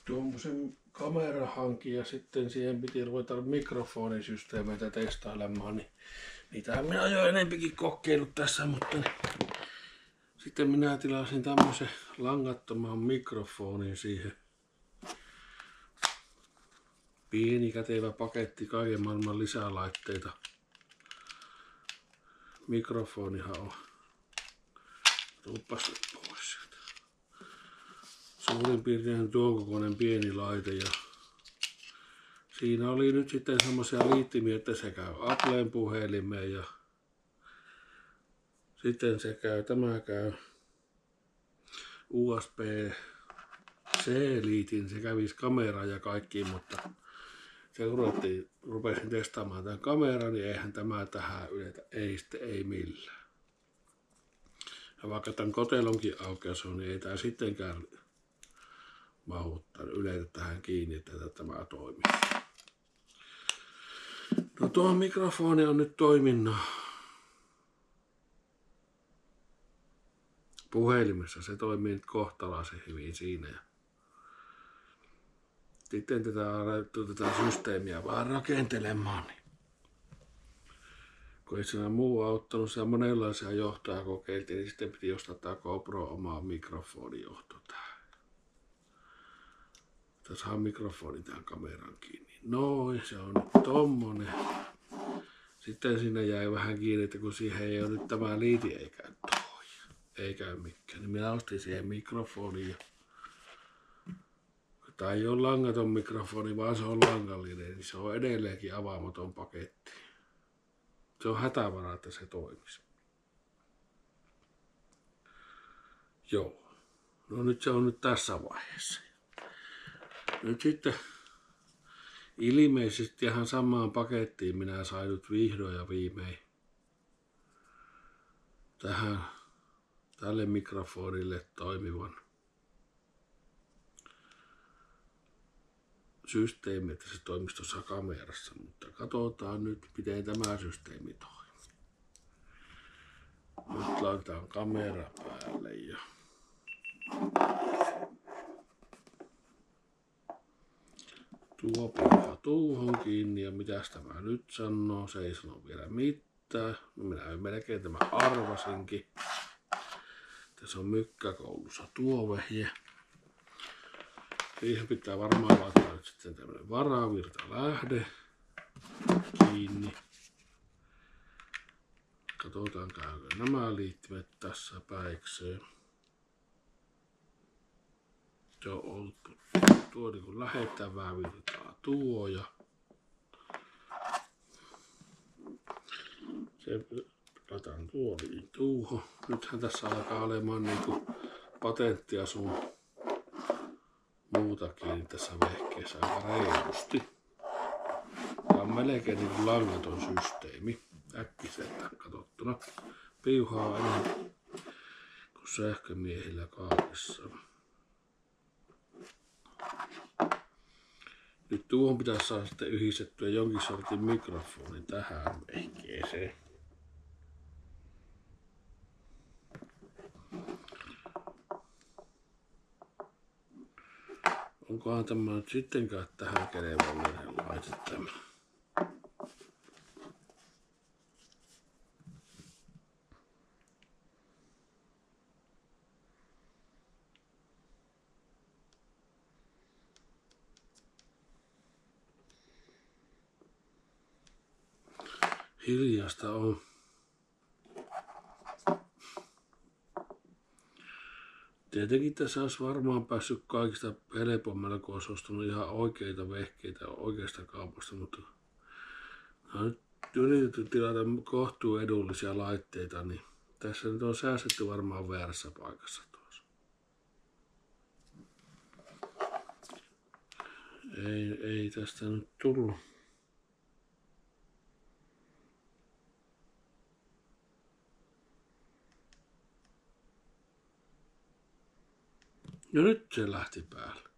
tuommoisen kamerahankin ja sitten siihen piti ruveta mikrofonisysteemeitä testailemaan, niin niitähän minä jo enempikin kokeillut tässä, mutta sitten minä tilasin tämmöisen langattoman mikrofonin siihen. Pieni kätevä paketti, kaiken maailman lisälaitteita. Mikrofonihan on. Tuuppas pois sieltä. Suurin piirtein tuon kokoinen pieni laite ja siinä oli nyt sitten semmoisia liittimiä, että se käy Applen puhelimeen ja sitten tämä käy USB-C-liitin, se kävisi kameraan ja kaikkiin, mutta se rupesin testaamaan tämän kameran, niin eihän tämä tähän yletä, ei millään. Ja vaikka tämän kotelonkin aukeus on, niin ei tämä sittenkään mahuttaa yletä tähän kiinni, että tämä toimii. No tuo mikrofoni on nyt toiminut puhelimessa, se toimii nyt kohtalaisen hyvin siinä. Ja sitten tätä systeemiä vaan rakentelemaan. Niin kun ei siinä muu auttanut, siellä monenlaisia johtoja kokeiltiin, niin sitten piti ostaa tämä GoPro omaa mikrofonijohto tähän. Tässä on mikrofoni tähän kameran kiinni. Noin, se on nyt tommonen. Sitten siinä jäi vähän kiinni, että kun siihen ei ole nyt tämä liiti eikä toi, ei käy mikään, niin minä ostin siihen mikrofonin. Tai ei ole langaton mikrofoni, vaan se on langallinen, niin se on edelleenkin avaamaton paketti. Se on hätävara, että se toimisi. Joo. No nyt se on nyt tässä vaiheessa. Nyt sitten ilmeisesti ihan samaan pakettiin minä sain nyt vihdoin ja viimein tälle mikrofonille toimivan systeemi, että se toimisi tuossa kamerassa, mutta katsotaan nyt, miten tämä systeemi toimii. Nyt laitetaan kamera päälle ja tuo pitää tuuhon kiinni ja mitäs tämä nyt sanoo, se ei sano vielä mitään. No minä melkein tämä arvasinkin. Tässä on mykkäkoulussa tuo vehje. Siihen pitää varmaan laittaa nyt sitten tämmönen varavirta lähde kiinni. Katsotaan käykö nämä liittimet tässä päikseen. Se on ollut tuo niin kuin lähettävää virtaa tuo ja se laitetaan tuoliin tuuhon. Nythän tässä alkaa olemaan niin kuin patenttia sun muutakin tässä vehkeessä aika reilusti. Tämä on melkein niin kuin langaton systeemi äkkiseltä katsottuna. Piuhaa enemmän kuin sähkömiehillä kaikissa. Nyt tuohon pitäisi saada sitten yhdistettyä jonkin sortin mikrofoni tähän vehkeeseen. Onkohan tämä nyt sittenkään tähän kelevallinen laite tämä? Hiljasta on. Tietenkin tässä olisi varmaan päässyt kaikista helpommalla, kun olisi ostanut ihan oikeita vehkeitä oikeasta kaupasta, mutta on nyt yritetty tilata kohtuu edullisia laitteita, niin tässä nyt on säästetty varmaan väärässä paikassa tuossa. Ei tästä nyt tullut. No nyt se lähti päälle.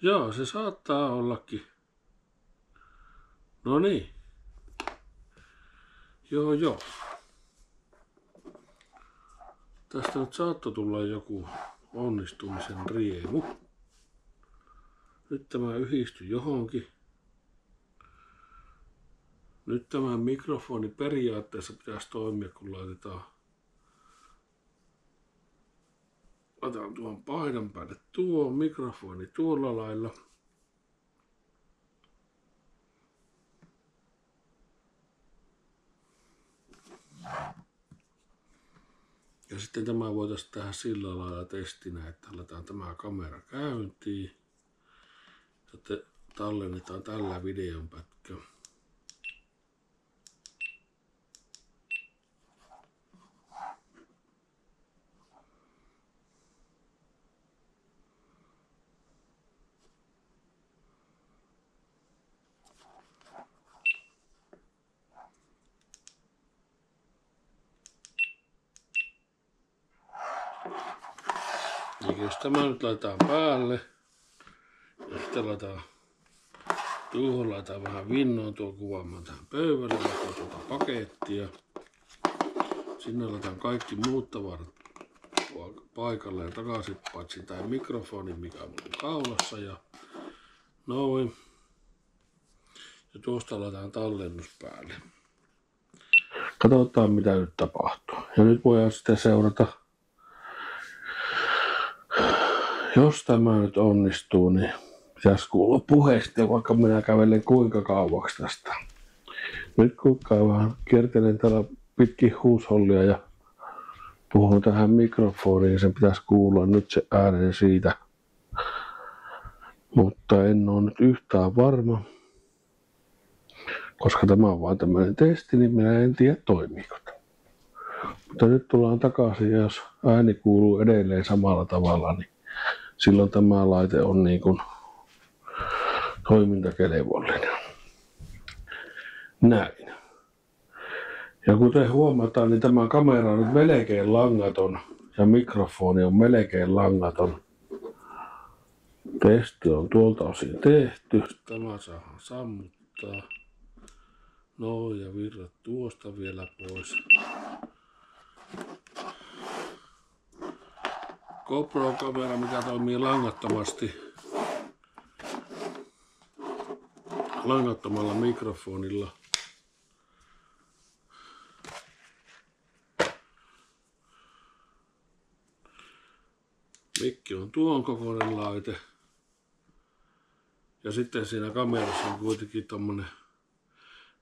Joo, se saattaa ollakin. No niin. Joo. Tästä nyt saattoi tulla joku onnistumisen riemu. Nyt tämä yhdistyi johonkin. Nyt tämä mikrofoni periaatteessa pitäisi toimia, kun laitetaan tuon paidan päälle tuo mikrofoni tuolla lailla. Ja sitten tämä voitaisiin tehdä sillä lailla testinä, että aletaan tämä kamera käyntiin. Sitten tallennetaan tällä videon pätkä. Ja jos tämä nyt laitetaan päälle ja sitten laitetaan vähän vinnoon tuon kuvaamaan tähän pöydälle, laitetaan tuota pakettia. Sinne laitetaan kaikki muut tavarat paikalleen takaisin, paitsi tämä mikrofoni, mikä on kaulassa ja noin. Ja tuosta laitetaan tallennus päälle. Katsotaan mitä nyt tapahtuu. Ja nyt voidaan sitten seurata. Jos tämä nyt onnistuu, niin pitäisi kuulla puheesta, vaikka minä kävelen kuinka kauaksi tästä. Nyt kun vähän kiertelen täällä pitkin huushollia ja puhun tähän mikrofoniin, sen pitäisi kuulla nyt se äänen siitä. Mutta en ole nyt yhtään varma, koska tämä on vain tämmöinen testi, niin minä en tiedä toimiiko. Mutta nyt tullaan takaisin ja jos ääni kuuluu edelleen samalla tavalla, niin silloin tämä laite on niin kuin toimintakelvollinen. Näin. Ja kuten huomataan, niin tämä kamera on nyt melkein langaton ja mikrofoni on melkein langaton. Testi on tuolta osin tehty. Tämä saadaan sammuttaa. No ja virrat tuosta vielä pois. GoPro-kamera, mikä toimii langattomalla mikrofonilla. Mikki on tuon kokoinen laite. Ja sitten siinä kamerassa on kuitenkin tommonen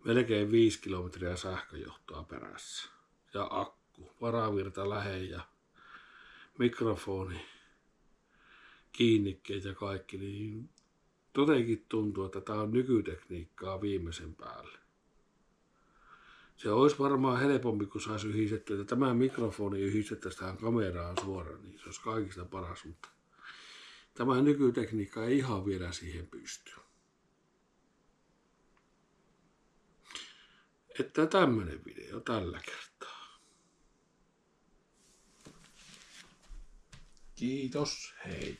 melkein 5 kilometriä sähköjohtoa perässä. Ja akku, varavirta lähellä ja mikrofoni, kiinnikkeet ja kaikki, niin jotenkin tuntuu, että tämä on nykytekniikkaa viimeisen päälle. Se olisi varmaan helpompi, kun saisi yhdistettyä, että tämä mikrofoni yhdistettäisiin tähän kameraan suoraan, niin se olisi kaikista paras, mutta tämä nykytekniikka ei ihan vielä siihen pysty. Että tämmönen video tällä kertaa. Kiitos, hei!